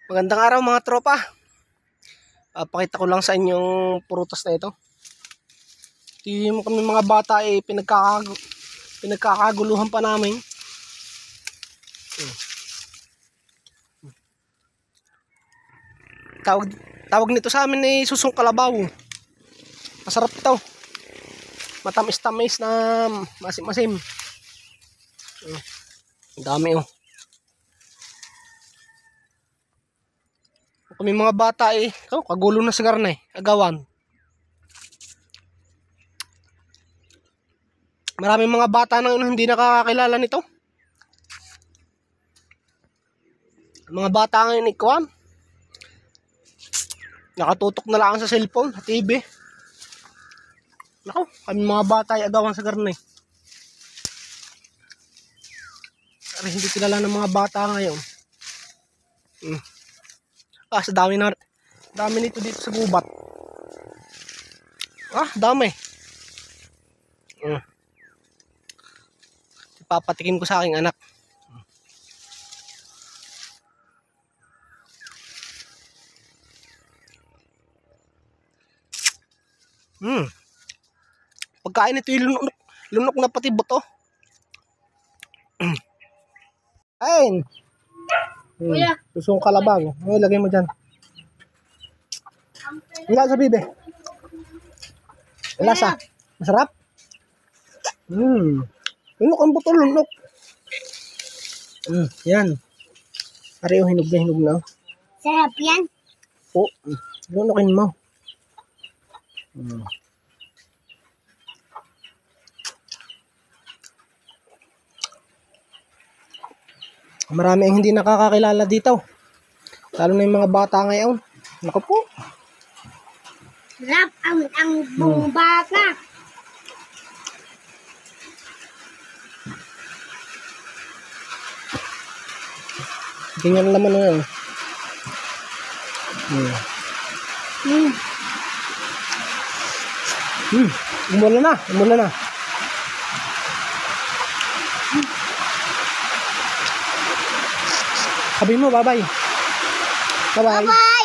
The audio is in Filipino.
Magandang araw mga tropa. Pakita ko lang sa inyong prutas na ito. Yung kami mga bata pinagkakaguluhan pa namin. Tawag nito sa amin ay susong kalabaw. Masarap ito. Matamis-tamis na masim-masim. Ang dami oh. Kami mga bata kagulo na sigar na agawan. Maraming mga bata nang hindi nakakakilala nito. Mga bata ngayon ikuan. Nakatutok na lang sa cellphone, sa TV. Nako, kami mga bata ay agawan sigar na Pero hindi kilala ng mga bata ngayon. Sa dami nito dito sa gubat. Dami. Ipapatikim ko sa aking anak. Pagkain ito yung lunok na pati buto. Ayun. Susong kalabang. Lagay mo dyan. Wala sa bibe. Lasa. Masarap. Lunok ang buto, lunok. Yan. Pareho hinog na. Sarap yan. Lunokin mo. Marami ang hindi nakakakilala dito. Lalo na yung mga bata ngayon. Naku po. Sarap ang buong bata. Ganyan naman na yun. Umula na. Sabi mo, bye-bye. Bye-bye.